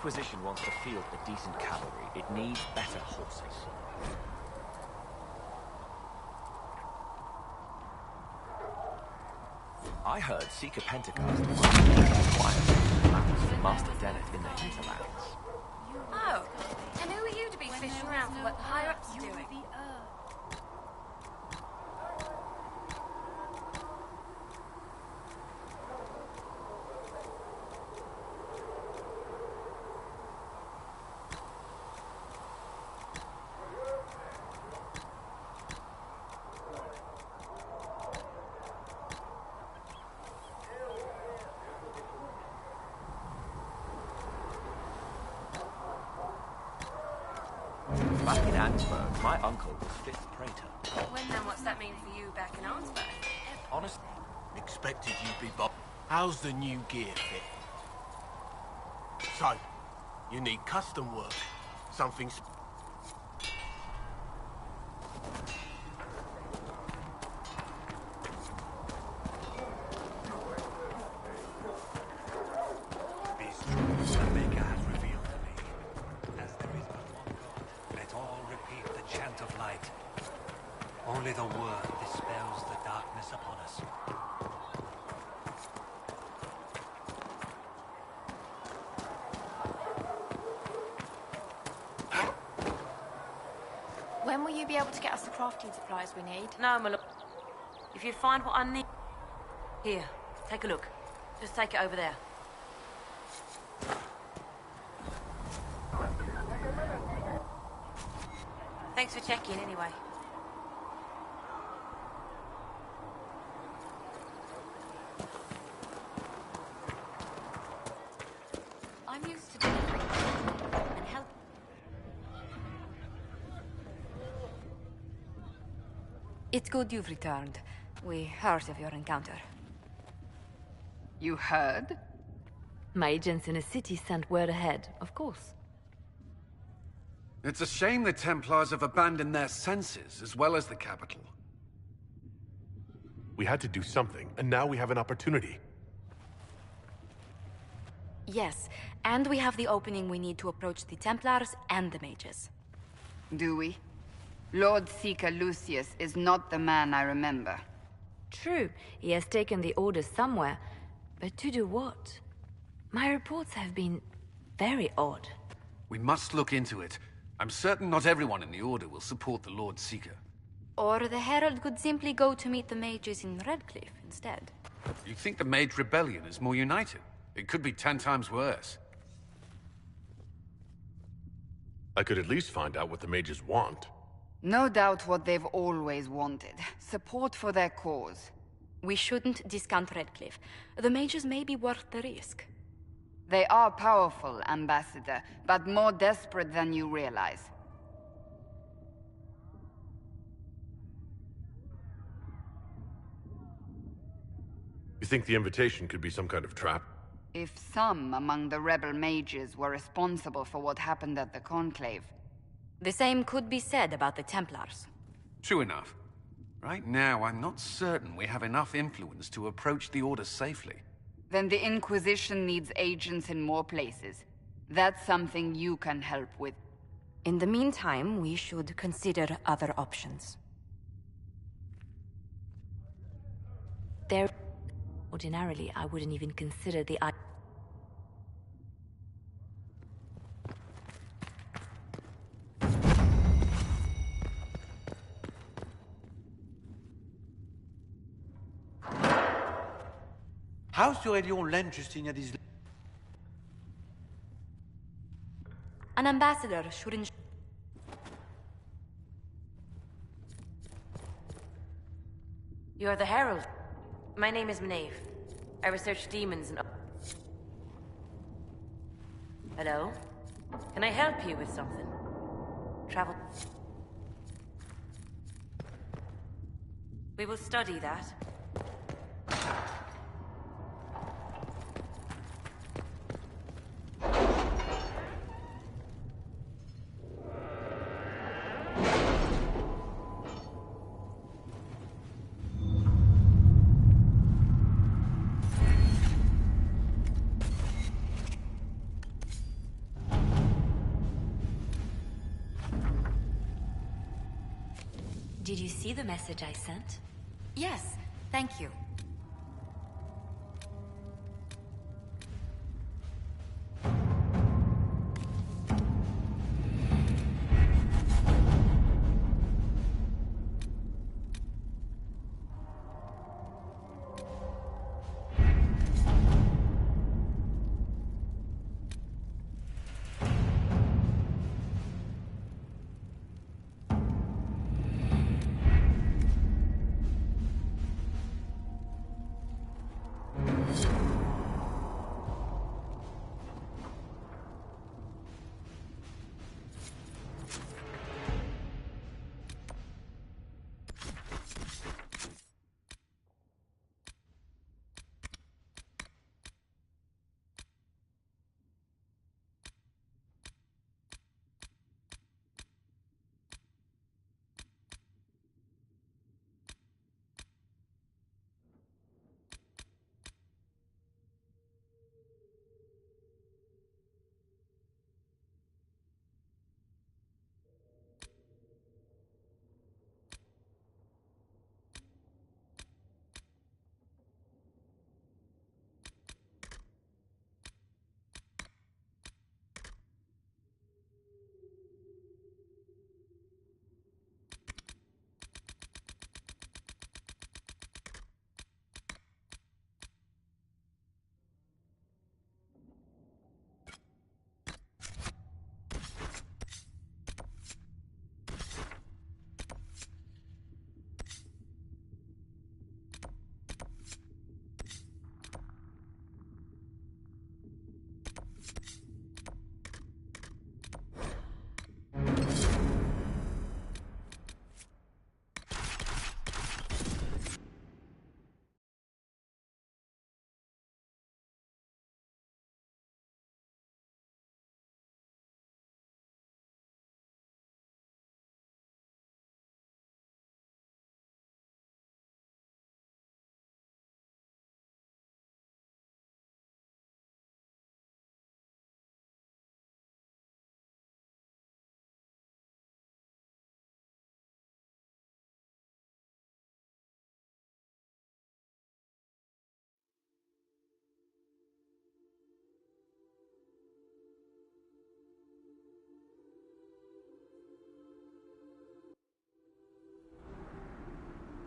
Inquisition wants to field a decent cavalry. It needs better horses. I heard Seeker Pentecost requires Master Dennett in the hinterlands. Oh, and who are you to be fishing around for what the higher-ups are doing? Back in Ansburg, my uncle was 5th Praetor. And what's that mean for you back in Ansburg? Honestly, Expected you'd be Bob. How's the new gear fit? So, you need custom work. Something... These truths the Maker has revealed to me. As there is but one God, let all repeat the chant of light. Only the word dispels the darkness upon us. When will you be able to get us the crafting supplies we need? No, my lord. If you find what I need... Here, take a look. Just take it over there. Thanks for checking, anyway. I'm used to delivering and help. It's good you've returned. We heard of your encounter. You heard? My agents in the city sent word ahead, of course. It's a shame the Templars have abandoned their senses, as well as the capital. We had to do something, and now we have an opportunity. Yes, and we have the opening we need to approach the Templars and the mages. Do we? Lord Seeker Lucius is not the man I remember. True, he has taken the orders somewhere, but to do what? My reports have been very odd. We must look into it. I'm certain not everyone in the Order will support the Lord Seeker. Or the Herald could simply go to meet the mages in Redcliffe instead. You think the Mage Rebellion is more united? It could be 10 times worse. I could at least find out what the mages want. No doubt what they've always wanted. Support for their cause. We shouldn't discount Redcliffe. The mages may be worth the risk. They are powerful, Ambassador, but more desperate than you realize. You think the invitation could be some kind of trap? If some among the rebel mages were responsible for what happened at the Conclave. The same could be said about the Templars. True enough. Right now, I'm not certain we have enough influence to approach the Order safely. Then the Inquisition needs agents in more places. That's something you can help with. In the meantime, we should consider other options. Ordinarily, I wouldn't even consider the idea. How serions l'injustice des... An ambassador shouldn't... You're the Herald. My name is Maeve. I research demons and... Hello? Can I help you with something? Travel... We will study that. Did you see the message I sent? Yes, thank you.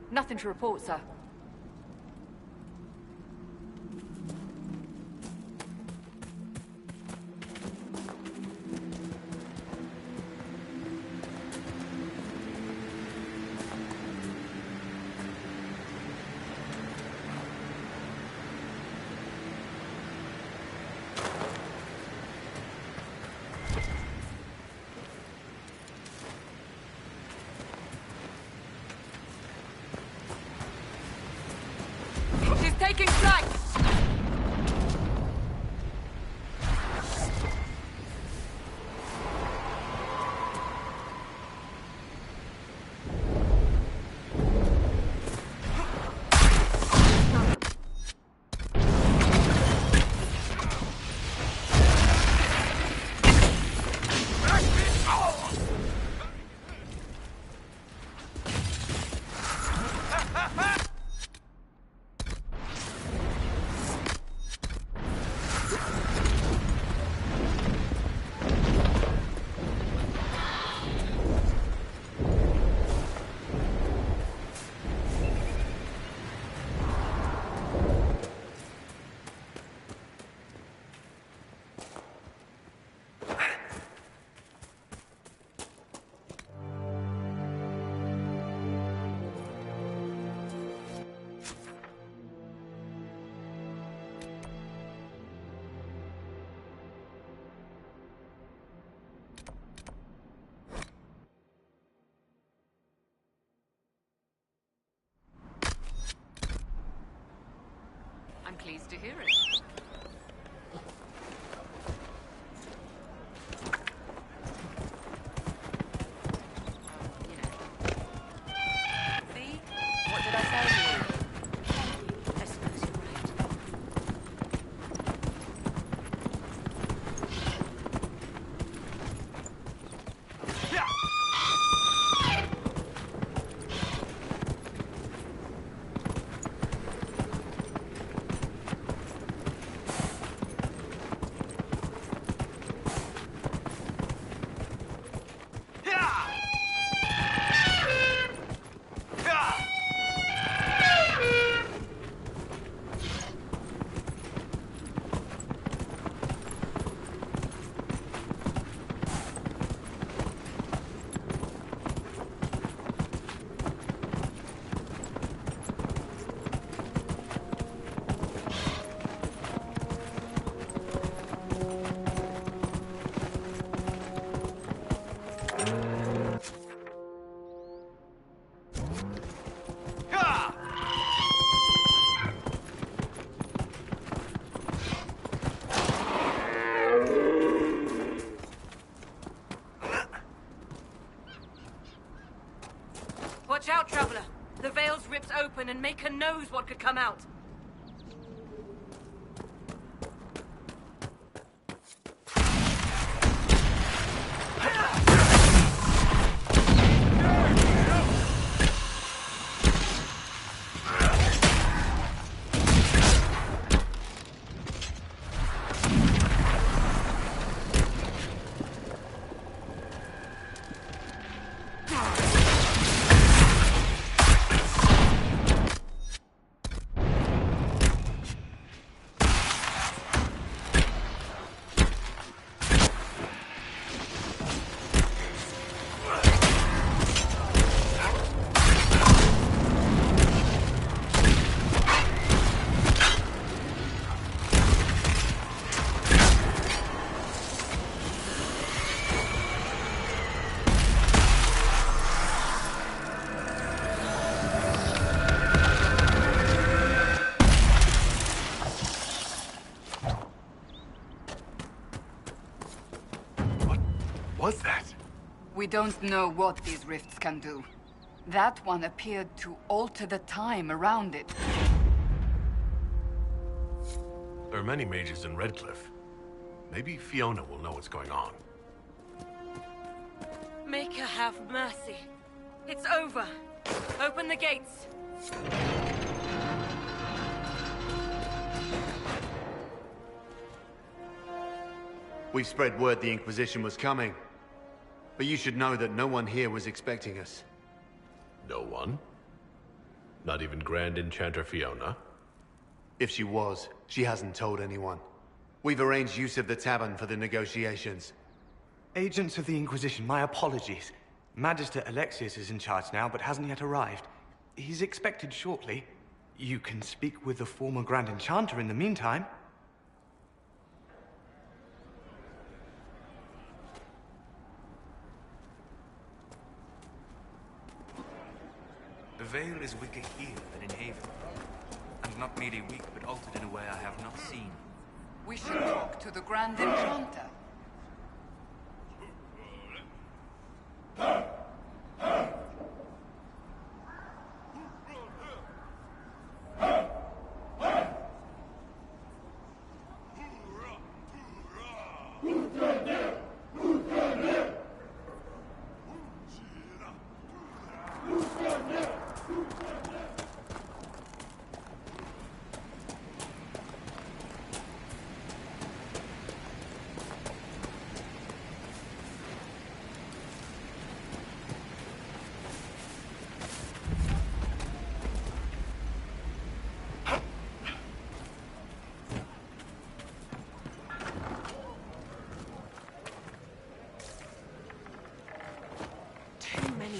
Nothing to report, sir. Taking flight! I'm pleased to hear it. See? What did I say to you? I suppose you're right. Traveler. The veil's ripped open and Maker knows what could come out. Was that? We don't know what these rifts can do. That one appeared to alter the time around it. There are many mages in Redcliffe. Maybe Fiona will know what's going on. Maker have mercy. It's over. Open the gates. We've spread word the Inquisition was coming. But you should know that no one here was expecting us. No one? Not even Grand Enchanter Fiona? If she was, she hasn't told anyone. We've arranged use of the tavern for the negotiations. Agents of the Inquisition, my apologies. Magister Alexius is in charge now, but hasn't yet arrived. He's expected shortly. You can speak with the former Grand Enchanter in the meantime. The veil is weaker here than in Haven. And not merely weak, but altered in a way I have not seen. We should talk to the Grand Enchanter.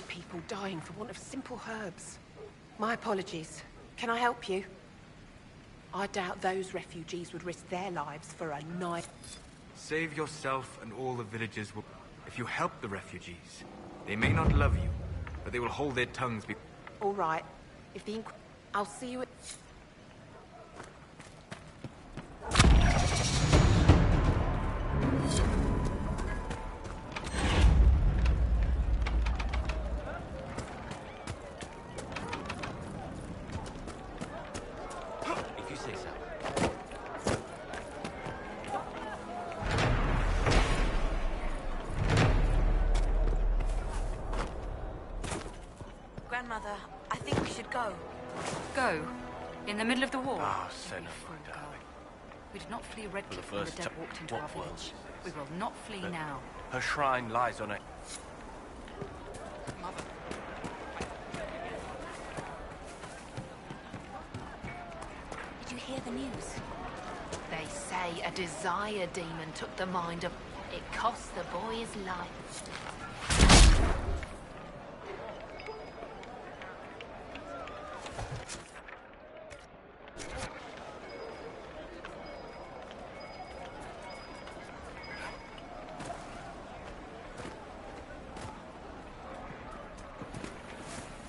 People dying for want of simple herbs. My apologies. Can I help you? I doubt those refugees would risk their lives for a night. Save yourself and all the villagers will... If you help the refugees, they may not love you, but they will hold their tongues be... All right. If the I'll see you at... Grandmother, I think we should go. Go? In the middle of the war? Ah, son of my darling. We did not flee Redcliffe when the first dead walked into what our village. was? We will not flee now. Her shrine lies on a... Mother. Did you hear the news? They say a desire demon took the mind of... It cost the boy his life.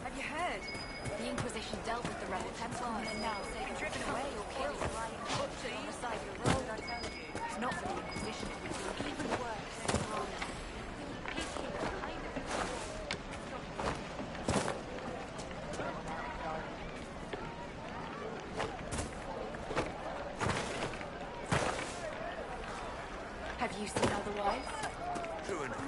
Have you heard? The Inquisition dealt with the rebel Templars and now they've been driven away or killed. Butchered on the side of the road, I tell you. It's not for the Inquisition to be doing even worse. place. True enough.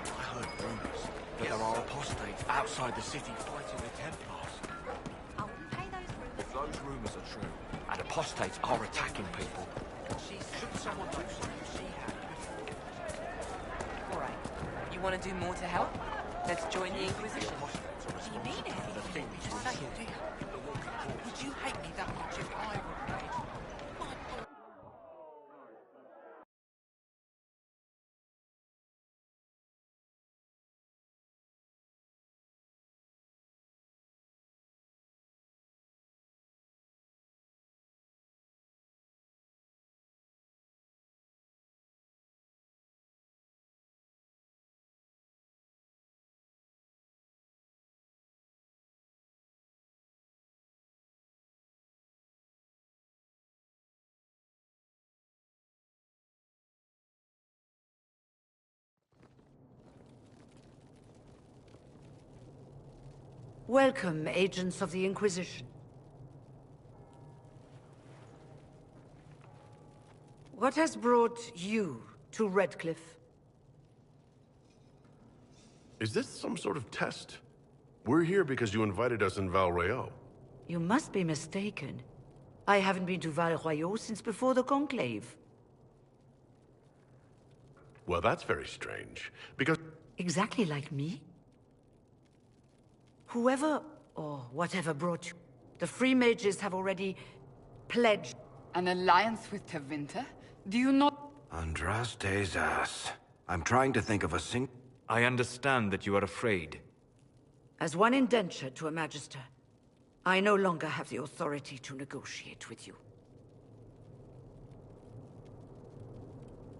I heard rumors that there are apostates outside the city fighting the Templars. I wouldn't pay those rumors. If those rumors are true, and apostates are attacking people, should someone do something she had? All right. You want to do more to help? Let's join the Inquisition. Do you mean it? For the things we Say saw. it. Would you hate me that much if I were paid? Welcome, agents of the Inquisition. What has brought you to Redcliffe? Is this some sort of test? We're here because you invited us in Val Rayo. You must be mistaken. I haven't been to Val Royeaux since before the Conclave. Well, that's very strange, because... Exactly like me? Whoever or whatever brought you, the Free Mages have already pledged... An alliance with Tevinter? Do you not... Andraste's ass. I'm trying to think of a I understand that you are afraid. As one indentured to a Magister, I no longer have the authority to negotiate with you.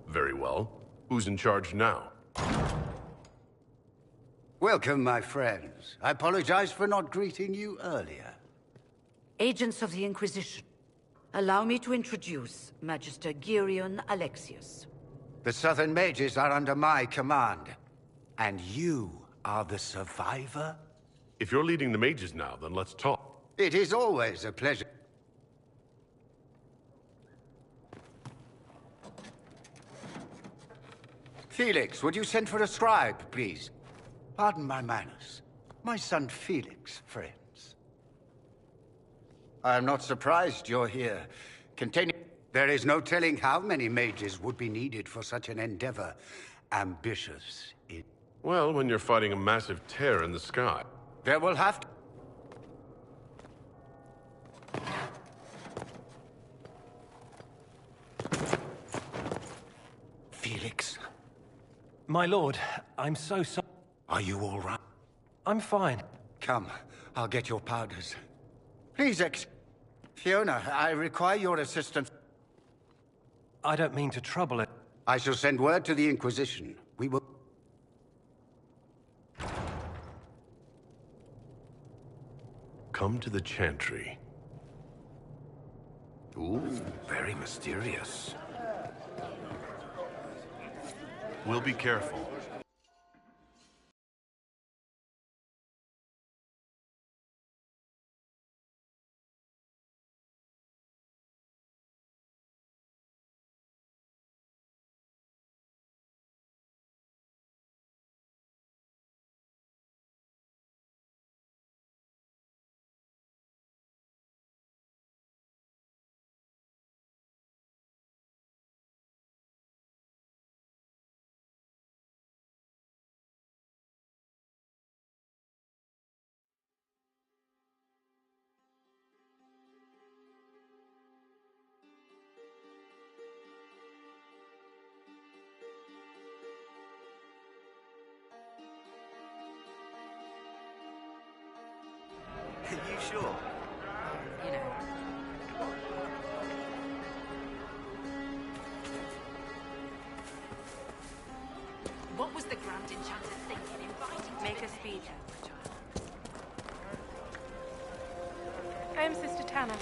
Very well. Who's in charge now? Welcome, my friends. I apologize for not greeting you earlier. Agents of the Inquisition, allow me to introduce Magister Girion Alexius. The Southern Mages are under my command. And you are the survivor? If you're leading the mages now, then let's talk. It is always a pleasure. Felix, would you send for a scribe, please? Pardon my manners. My son Felix, friends. I am not surprised you're here. Containing... There is no telling how many mages would be needed for such an endeavor. Ambitious. Well, when you're fighting a massive tear in the sky. There will have to... Felix? My lord, I'm so sorry. Are you all right? I'm fine. Come, I'll get your powders. Please, Fiona, I require your assistance. I don't mean to trouble it. I shall send word to the Inquisition. We will... Come to the Chantry. Ooh, very mysterious. We'll be careful. Are you sure? You know. What was the Grand Enchanter thinking, inviting to Make a speech, child. I am Sister Tanner.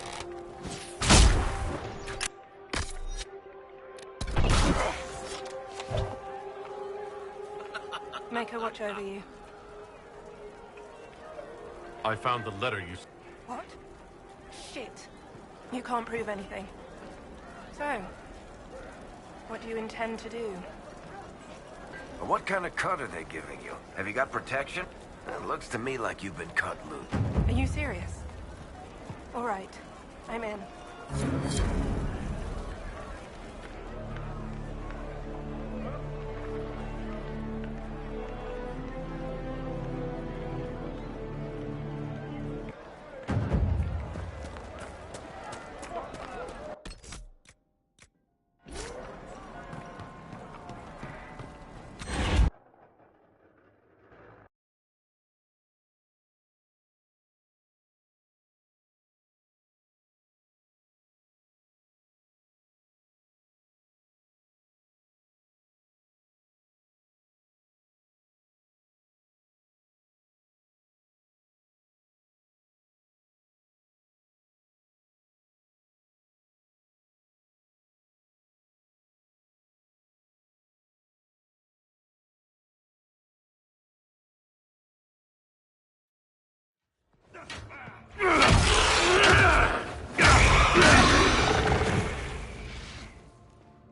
Make her watch over you. I found the letter you... What? Shit. You can't prove anything. So, what do you intend to do? What kind of cut are they giving you? Have you got protection? It looks to me like you've been cut loose. Are you serious? All right, I'm in.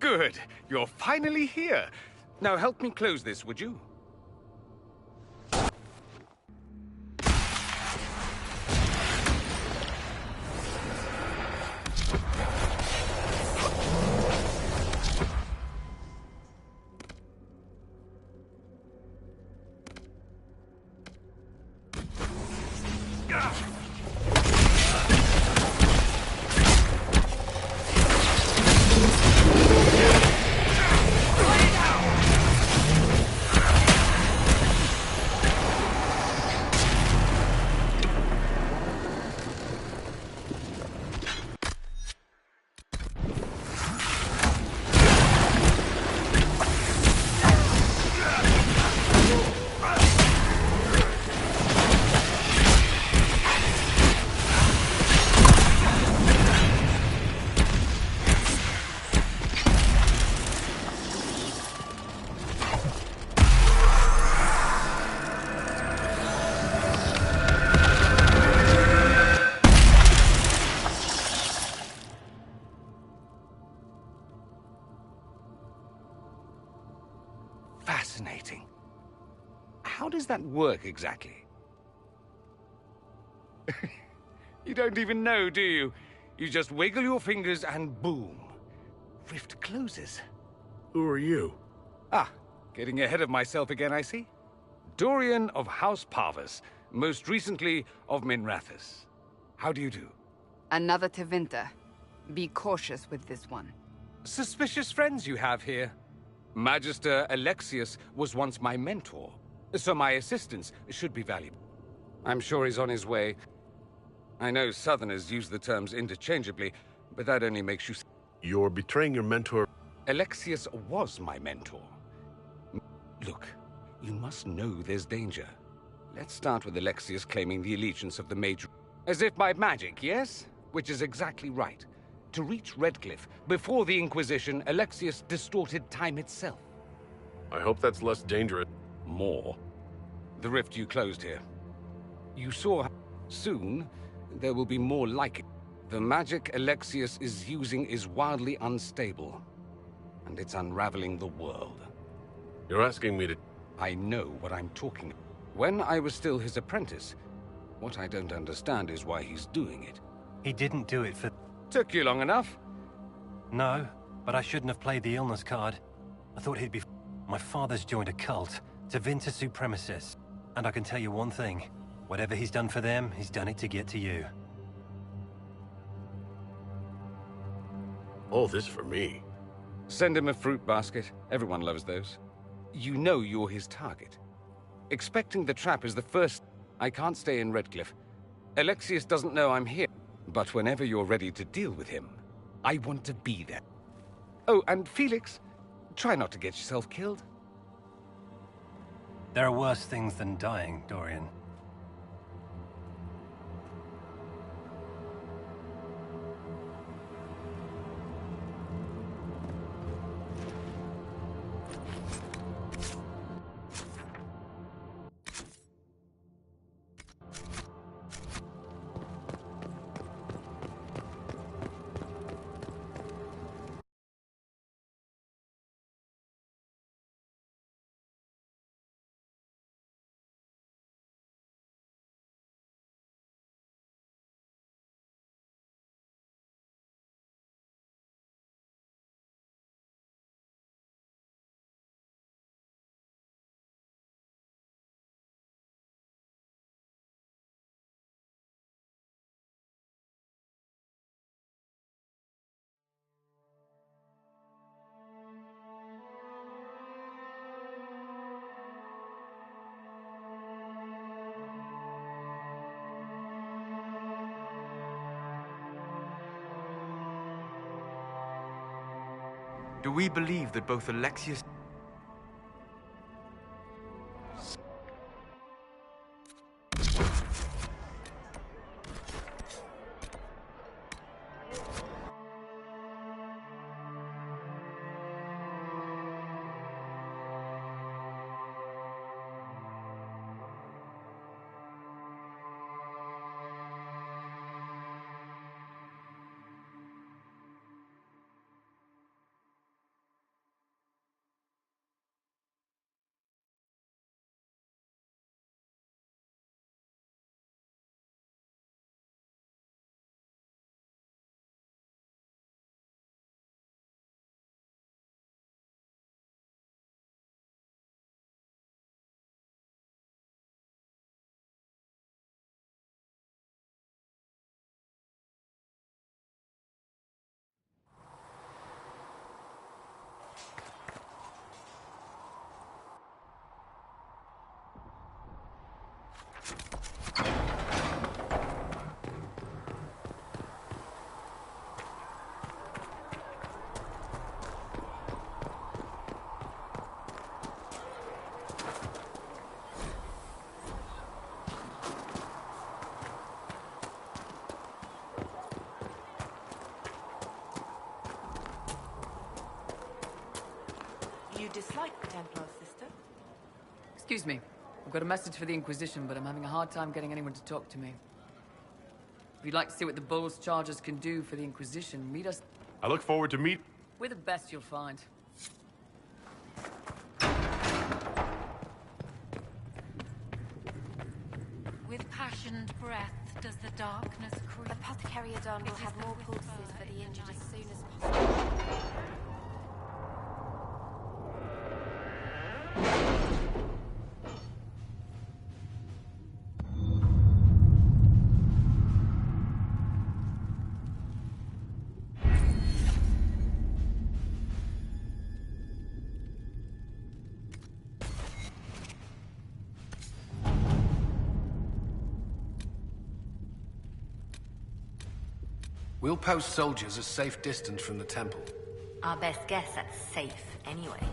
Good. You're finally here. Now help me close this, would you? Fascinating. How does that work exactly? You don't even know, do you? You just wiggle your fingers and boom. Rift closes. Who are you? Ah, getting ahead of myself again, I see. Dorian of House Parvus, most recently of Minrathous. How do you do? Another Tevinter. Be cautious with this one. Suspicious friends you have here. Magister Alexius was once my mentor, so my assistance should be valuable. I'm sure he's on his way. I know Southerners use the terms interchangeably, but that only makes you... You're betraying your mentor. Alexius was my mentor. Look, you must know there's danger. Let's start with Alexius claiming the allegiance of the Mage... As if by magic, yes? Which is exactly right. To reach Redcliffe, before the Inquisition, Alexius distorted time itself. I hope that's less dangerous. More. The rift you closed here. You saw... Soon, there will be more like it. The magic Alexius is using is wildly unstable, and it's unraveling the world. You're asking me to... I know what I'm talking about. When I was still his apprentice, what I don't understand is why he's doing it. He didn't do it for... Took you long enough? No, but I shouldn't have played the illness card. I thought he'd be... My father's joined a cult, Tevinter Supremacists. And I can tell you one thing. Whatever he's done for them, he's done it to get to you. All this for me. Send him a fruit basket. Everyone loves those. You know you're his target. Expecting the trap is the first... I can't stay in Redcliffe. Alexius doesn't know I'm here. But whenever you're ready to deal with him, I want to be there. Oh, and Felix, try not to get yourself killed. There are worse things than dying, Dorian. Do we believe that both Alexius... You dislike the Templars, sister? Excuse me. I've got a message for the Inquisition, but I'm having a hard time getting anyone to talk to me. If you'd like to see what the Bull's charges can do for the Inquisition, meet us... I look forward to meet... We're the best you'll find. With passioned breath does the darkness creep. Apothecary Adon will have more pulses for the injured as soon as possible. We'll post soldiers a safe distance from the temple. Our best guess at safe, anyway.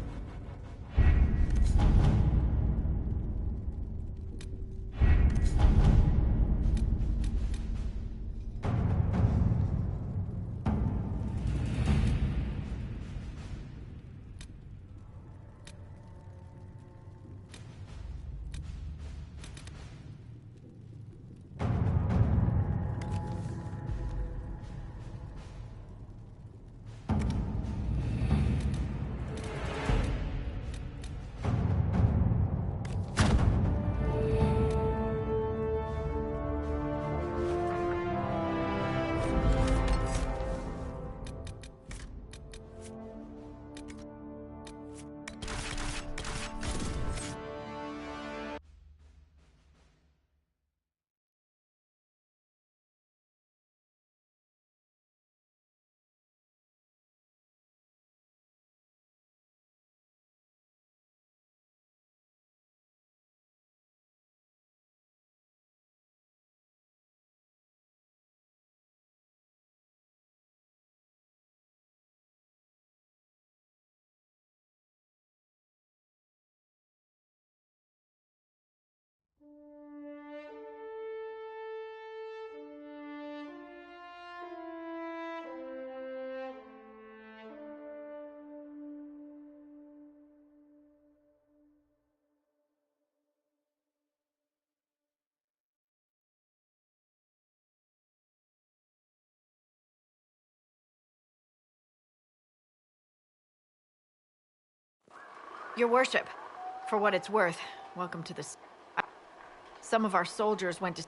Your worship, for what it's worth, welcome to this. Some of our soldiers went to...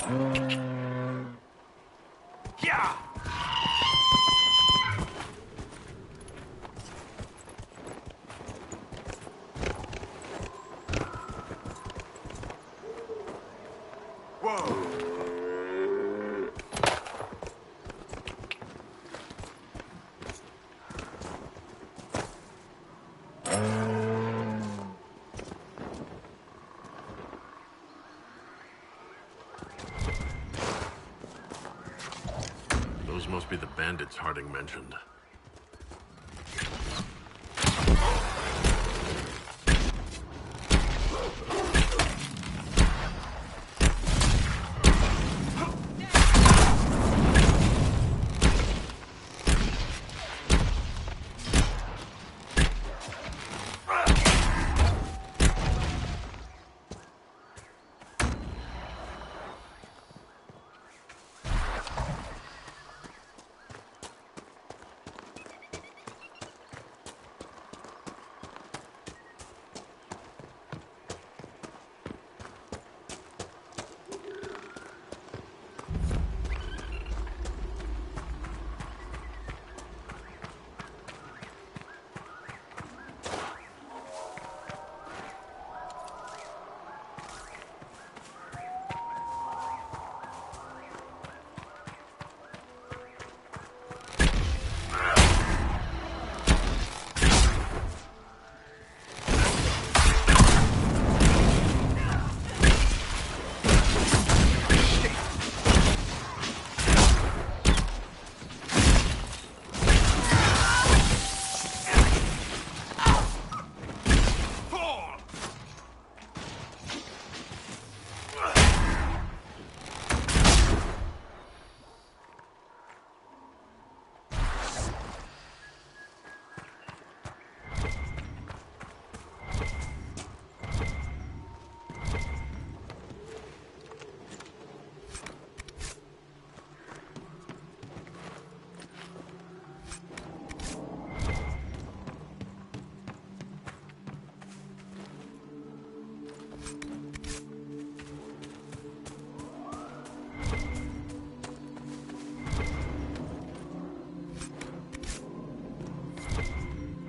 Yeah! Those must be the bandits Harding mentioned.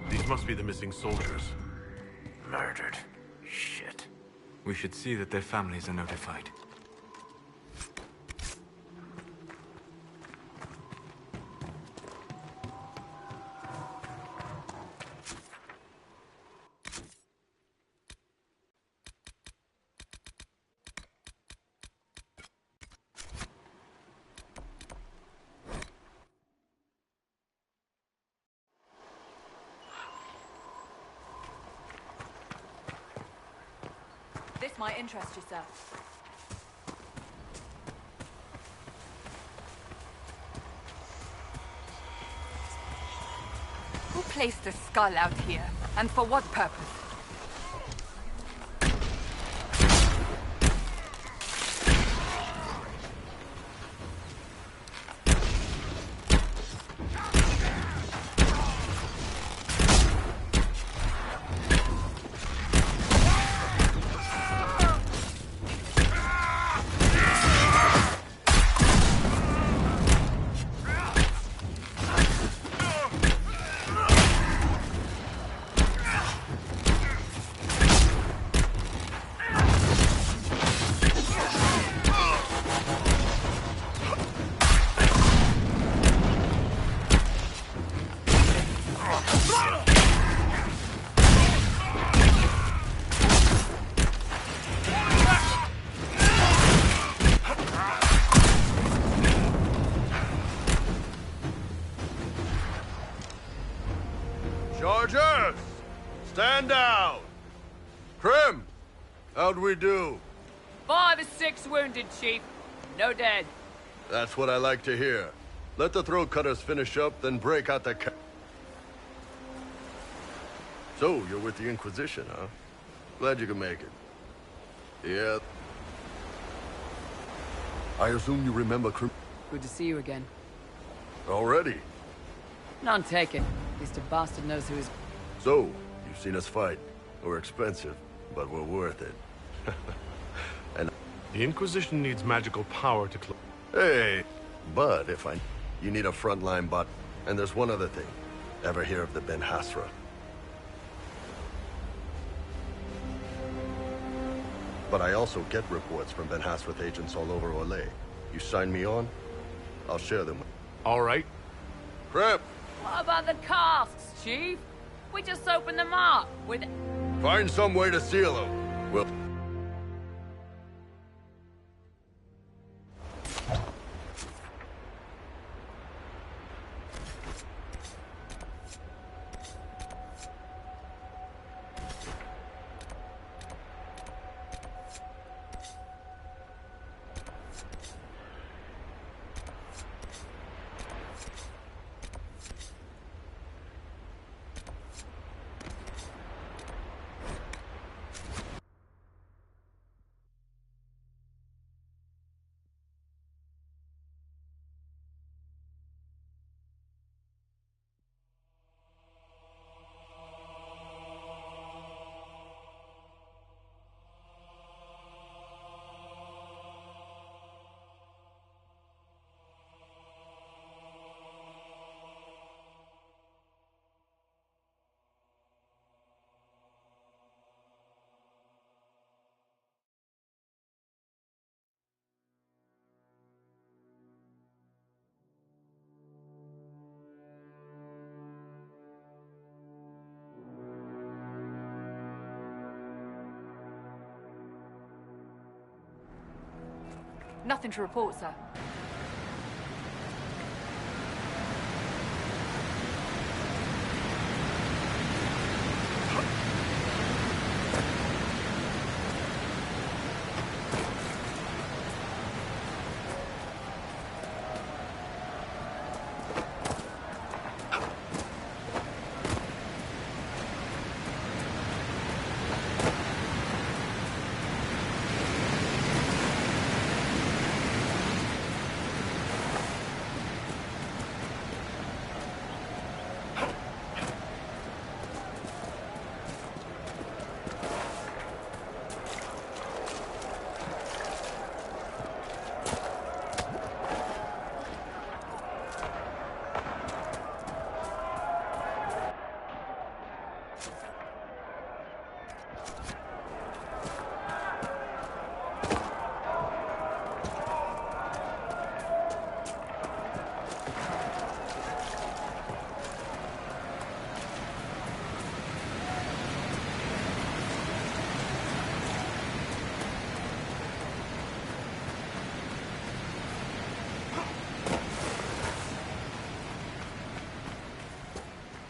These must be the missing soldiers. Murdered. Shit. We should see that their families are notified. This might interest you, sir. Who placed the skull out here? And for what purpose? Chargers! Stand down! Krim! How'd we do? 5 or 6 wounded, Chief. No dead. That's what I like to hear. Let the throat cutters finish up, then break out the So, you're with the Inquisition, huh? Glad you could make it. Yeah. I assume you remember Krim... Good to see you again. Already? None taken. At least a bastard knows who is... So, you've seen us fight. We're expensive, but we're worth it. And The Inquisition needs magical power to close. Hey, but if I... You need a frontline bot. And there's one other thing. Ever hear of the Ben Hasra? But I also get reports from Ben Hasrath agents all over Orlais. You sign me on, I'll share them. All right. Crap! What about the casks, Chief? We just opened them up with... Find some way to seal them. Well... Nothing to report, sir.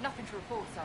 Nothing to report, sir.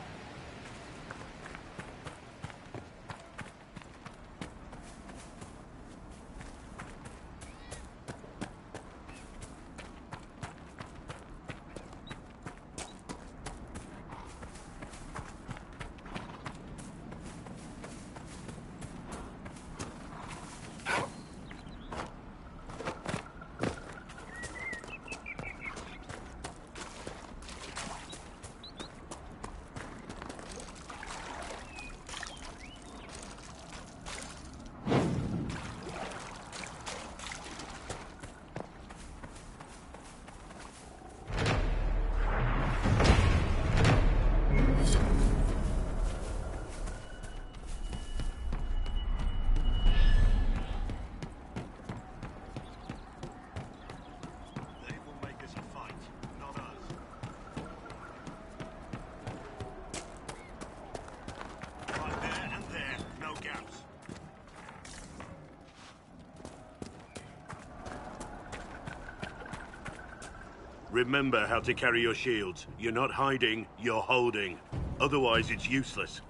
Remember how to carry your shields. You're not hiding, you're holding. Otherwise, it's useless.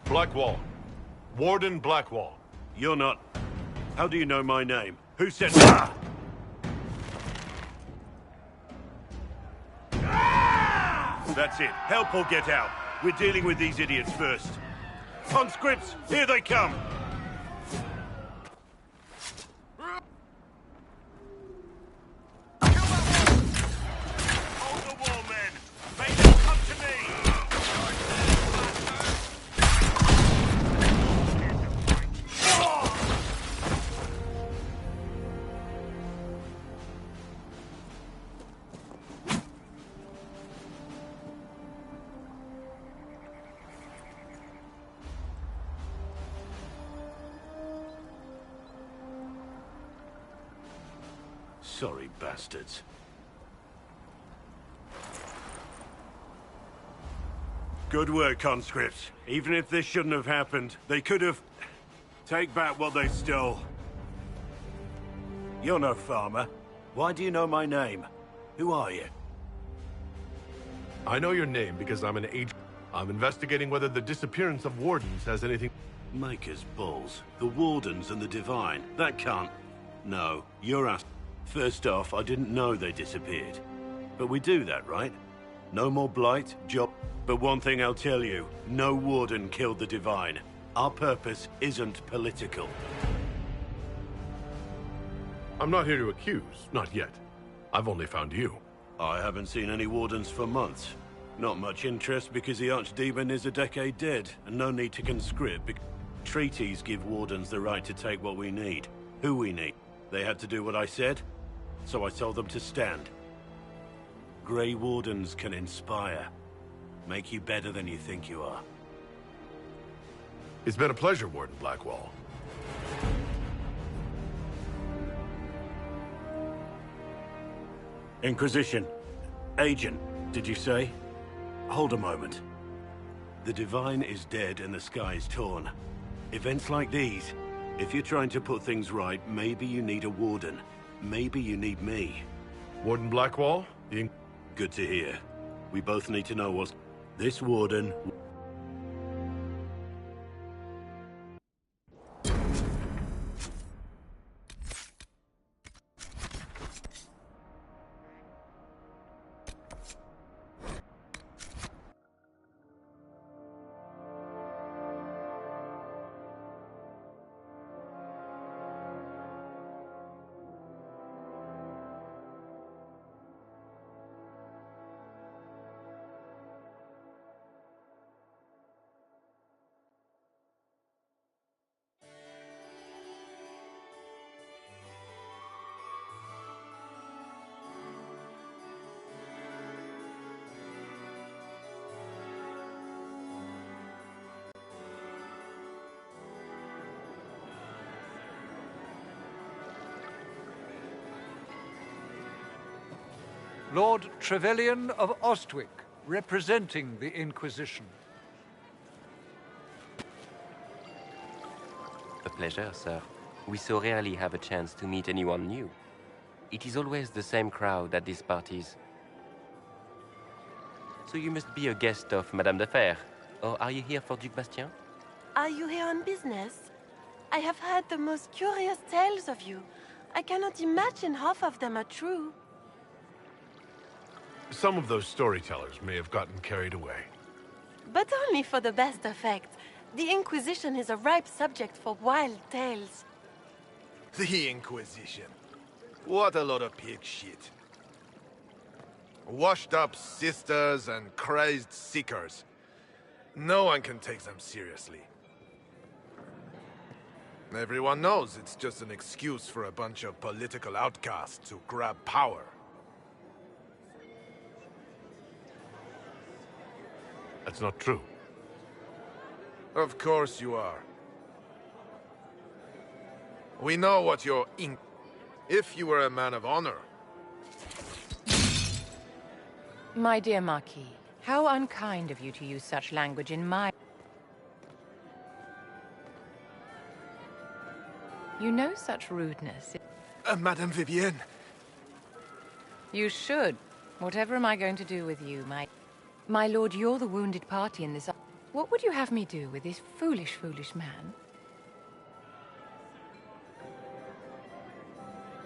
Blackwall. Warden Blackwall. You're not... How do you know my name? Who said... Ah! That's it. Help or get out. We're dealing with these idiots first. Conscripts, here they come! Sorry, bastards. Good work, conscripts. Even if this shouldn't have happened, they could have... Take back what they stole. You're no farmer. Why do you know my name? Who are you? I know your name because I'm an agent. I'm investigating whether the disappearance of Wardens has anything... Maker's balls. The Wardens and the Divine. That can't... No, you're asking. First off, I didn't know they disappeared. But we do that, right? No more blight, job... But one thing I'll tell you, no Warden killed the Divine. Our purpose isn't political. I'm not here to accuse, not yet. I've only found you. I haven't seen any Wardens for months. Not much interest because the Archdemon is a decade dead, and no need to conscript. Treaties give Wardens the right to take what we need, who we need. They had to do what I said, so I told them to stand. Grey Wardens can inspire. Make you better than you think you are. It's been a pleasure, Warden Blackwall. Inquisition. Agent, did you say? Hold a moment. The Divine is dead and the sky is torn. Events like these, if you're trying to put things right, maybe you need a Warden. Maybe you need me. Warden Blackwall? Good to hear. We both need to know what's... This Warden... Lord Trevelyan of Ostwick, representing the Inquisition. A pleasure, sir. We so rarely have a chance to meet anyone new. It is always the same crowd at these parties. So you must be a guest of Madame de Fer, or are you here for Duc Bastien? Are you here on business? I have heard the most curious tales of you. I cannot imagine half of them are true. Some of those storytellers may have gotten carried away. But only for the best effect. The Inquisition is a ripe subject for wild tales. The Inquisition. What a lot of pig shit. Washed-up sisters and crazed seekers. No one can take them seriously. Everyone knows it's just an excuse for a bunch of political outcasts to grab power. That's not true. Of course you are. We know what you're in. If you were a man of honor. My dear Marquis, how unkind of you to use such language in my... You know such rudeness. Madame Vivienne. You should. Whatever am I going to do with you, My lord, you're the wounded party in this... What would you have me do with this foolish, foolish man?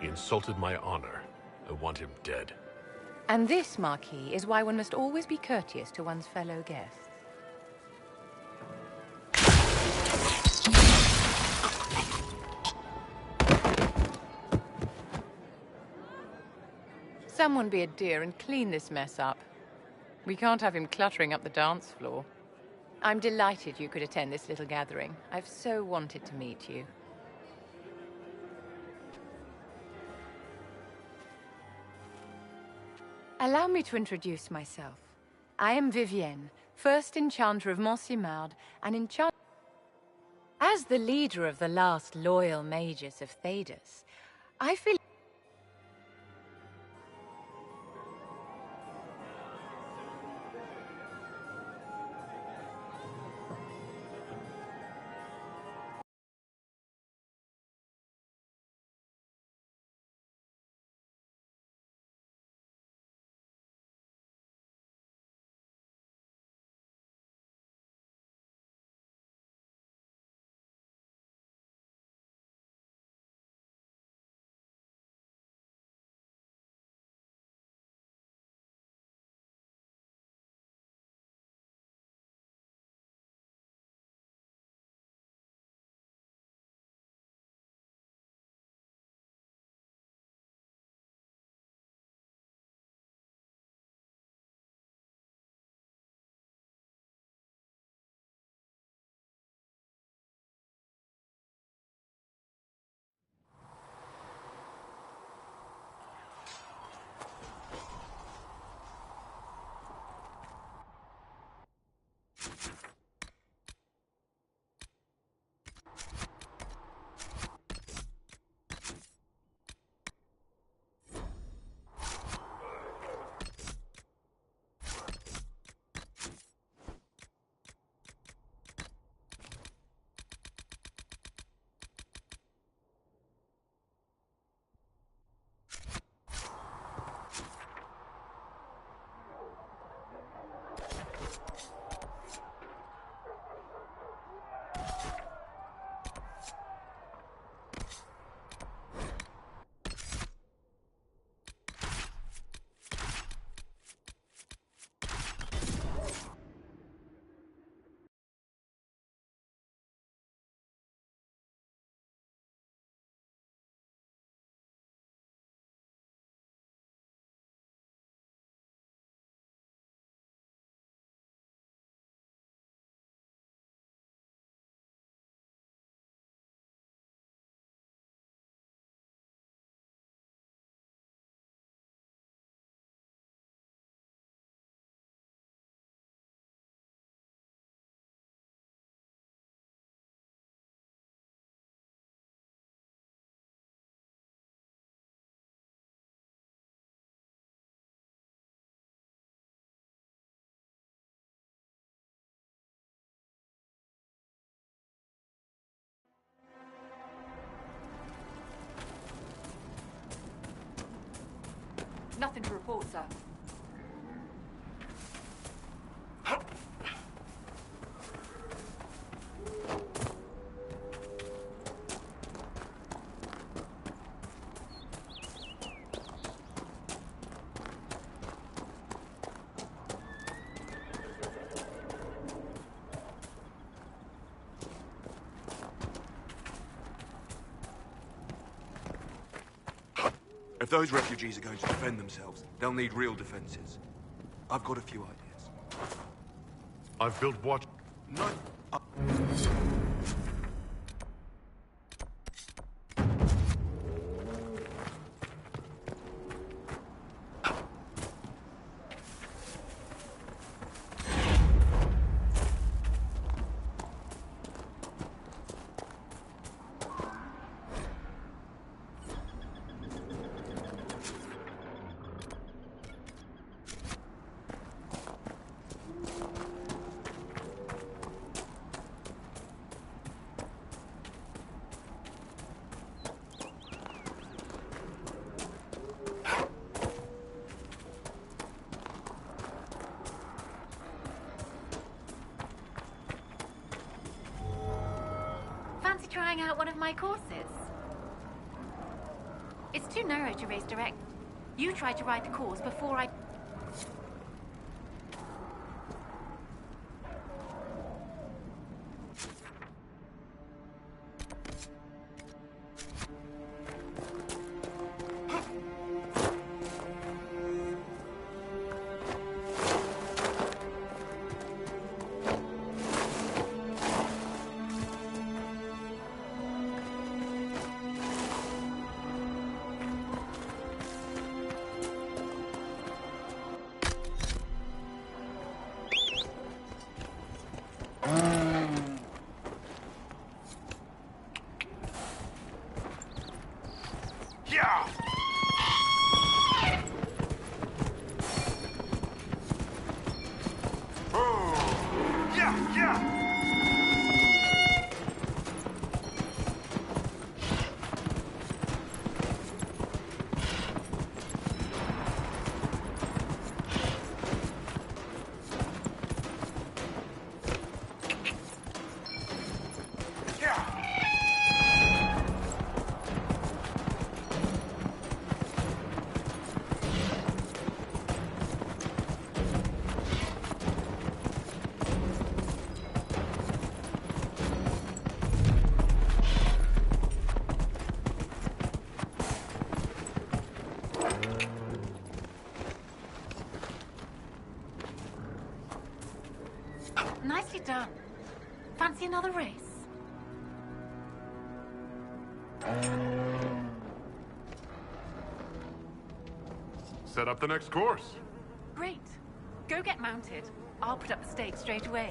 He insulted my honor. I want him dead. And this, Marquis, is why one must always be courteous to one's fellow guests. Someone be a dear and clean this mess up. We can't have him cluttering up the dance floor. I'm delighted you could attend this little gathering. I've so wanted to meet you. Allow me to introduce myself. I am Vivienne, first Enchanter of Montsimard, and Enchanter... As the leader of the last loyal mages of Thedas, I feel... Nothing to report, sir. If those refugees are going to defend themselves, they'll need real defenses. I've got a few ideas. I've built watch... No... Fancy trying out one of my courses? It's too narrow to race direct. You tried to ride the course before I... Nicely done. Fancy another race? Set up the next course. Great. Go get mounted. I'll put up the stakes straight away.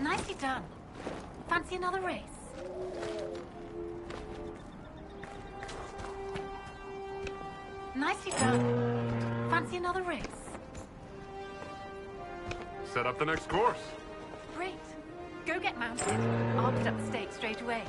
Nicely done. Fancy another race? Nicely done. Fancy another race? Set up the next course. Great. Go get mounted. I'll put up the stake straight away.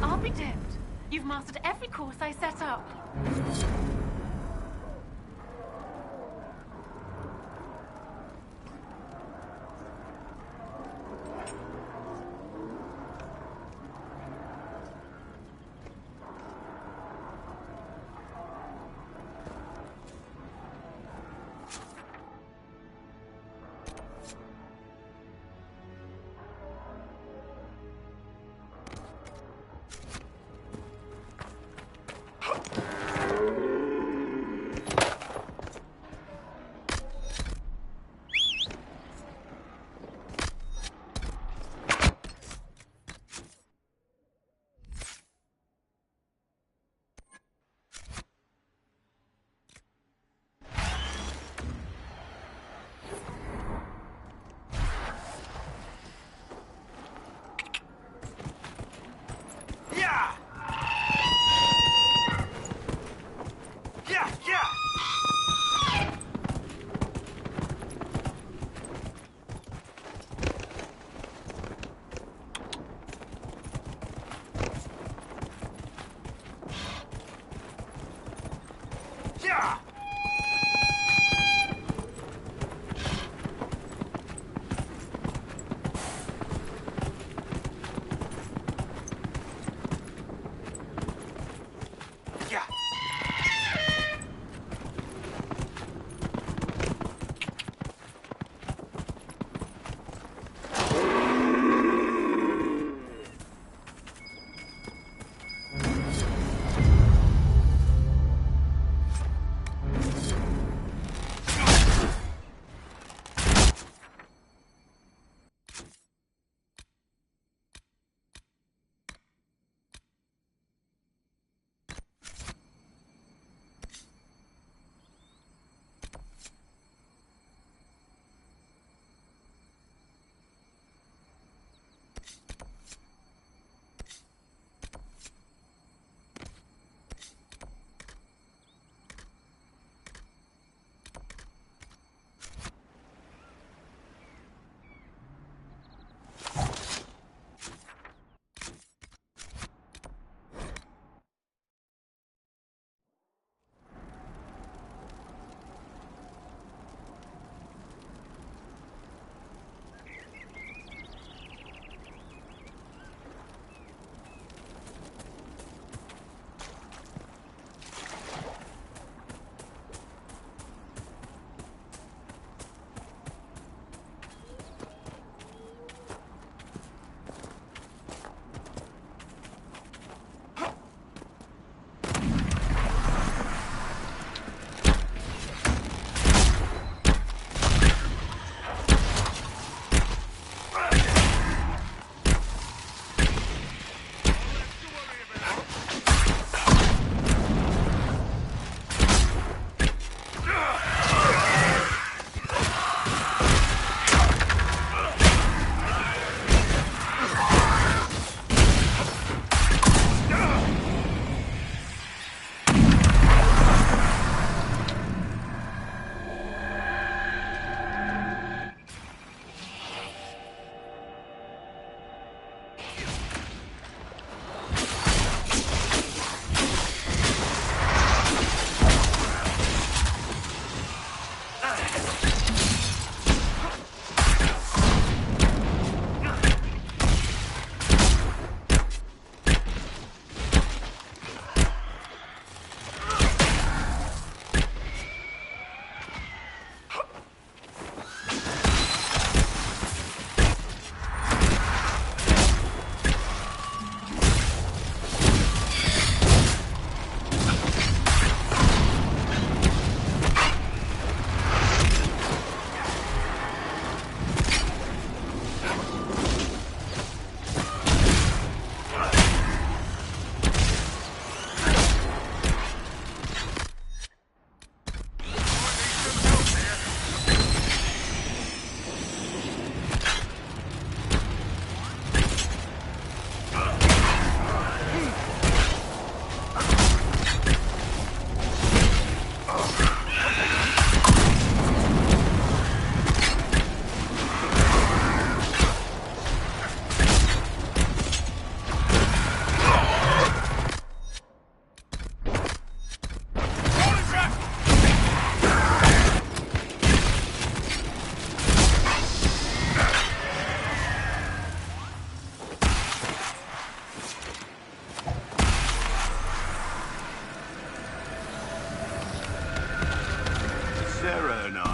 I'll be damned. You've mastered every course I set up.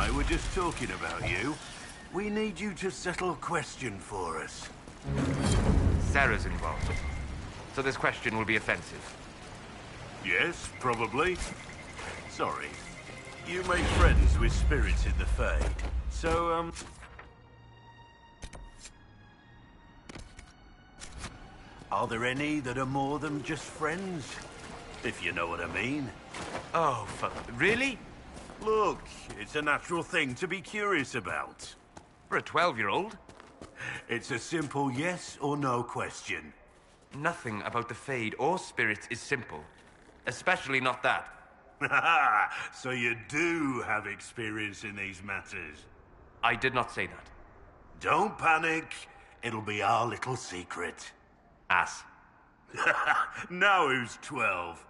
I were just talking about you. We need you to settle a question for us. Sarah's involved. So this question will be offensive. Yes, probably. Sorry. You made friends with spirits in the Fade. So, are there any that are more than just friends? If you know what I mean. Oh, really? Look, it's a natural thing to be curious about. For a 12-year-old? It's a simple yes or no question. Nothing about the Fade or spirits is simple. Especially not that. So you do have experience in these matters? I did not say that. Don't panic. It'll be our little secret. Ass. Now who's 12?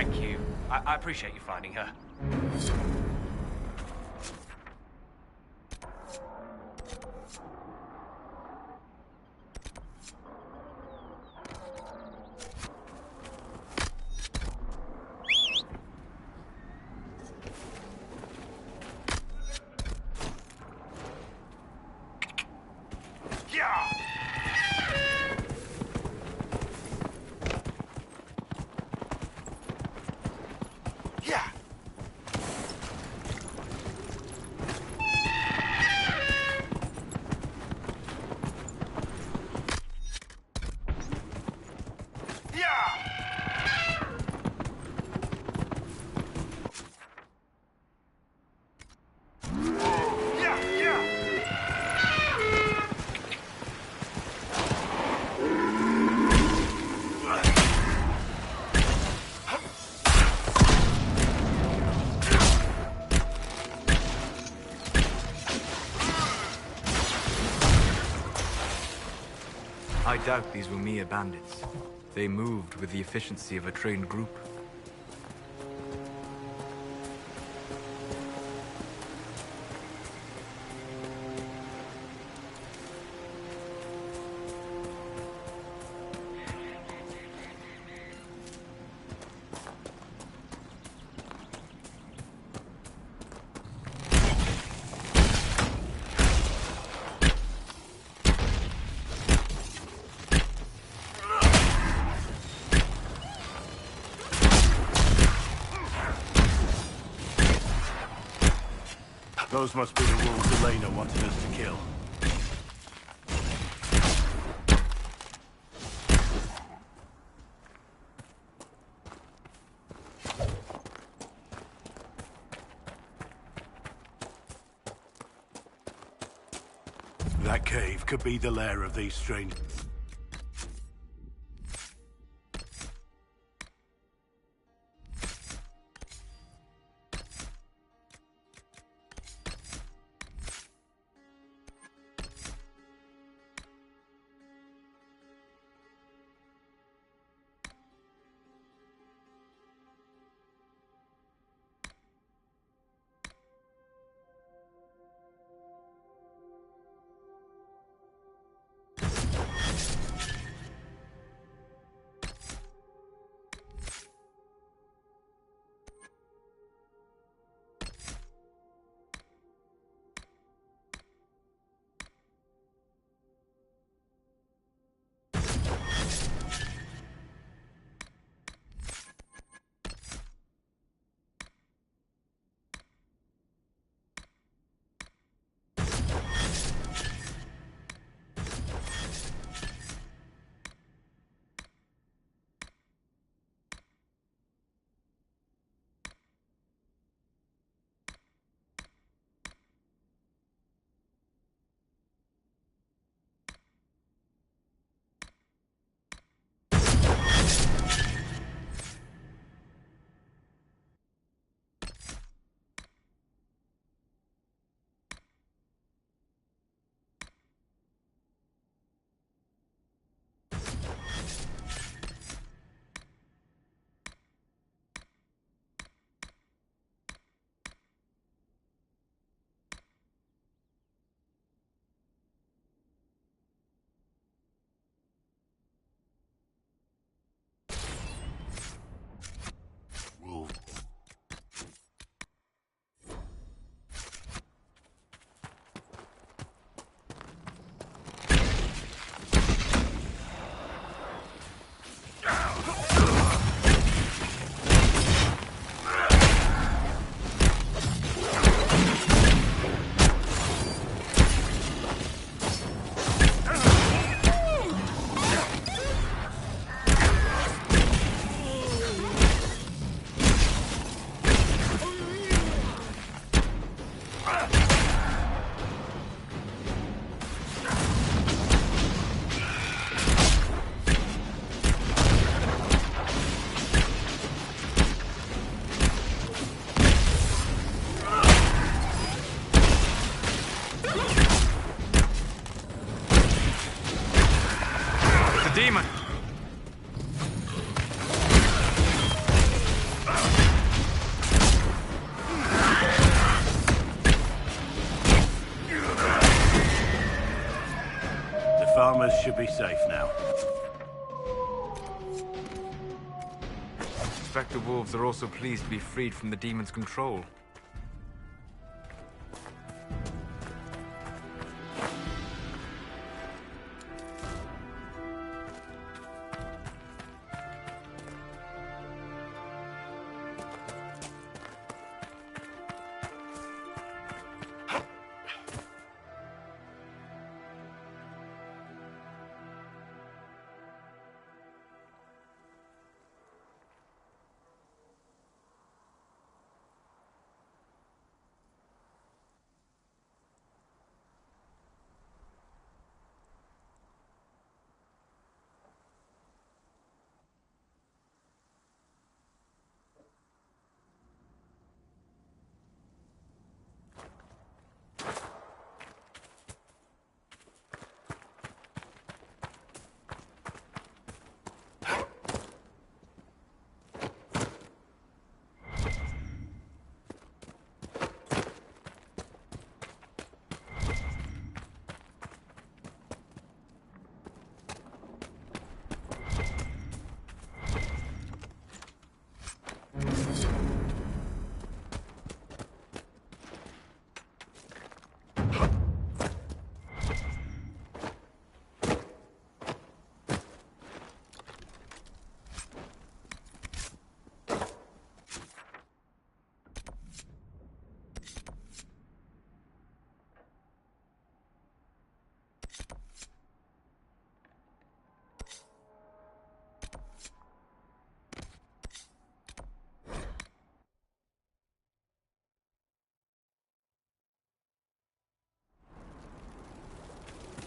thank you. I appreciate you finding her. I doubt these were mere bandits. They moved with the efficiency of a trained group. Those must be the wolves Elena wanted us to kill. That cave could be the lair of these strange... Demon! farmers should be safe now. I suspect the wolves are also pleased to be freed from the demon's control.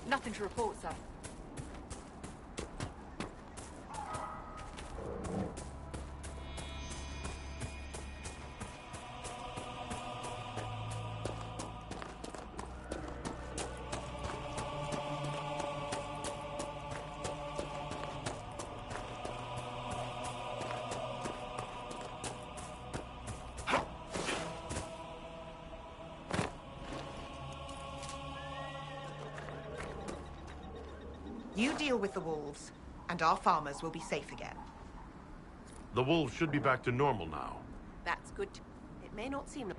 Nothing to report, sir. You deal with the wolves, and our farmers will be safe again. The wolves should be back to normal now. That's good. It may not seem...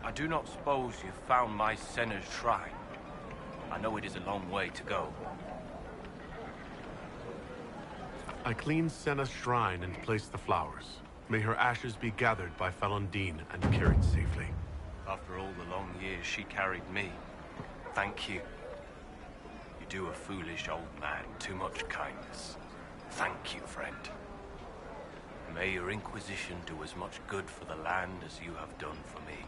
I do not suppose you've found my Senna's shrine. I know it is a long way to go. I cleaned Senna's shrine and placed the flowers. May her ashes be gathered by Falundine and carried safely. After all the long years she carried me, thank you. You do a foolish old man too much kindness. Thank you, friend. May your Inquisition do as much good for the land as you have done for me.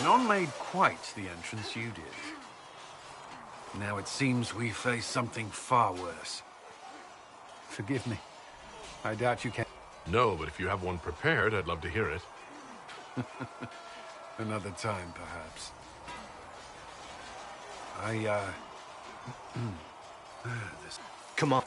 None made quite the entrance you did. Now it seems we face something far worse. Forgive me. I doubt you can. No, but if you have one prepared, I'd love to hear it. Another time, perhaps. This... Come on.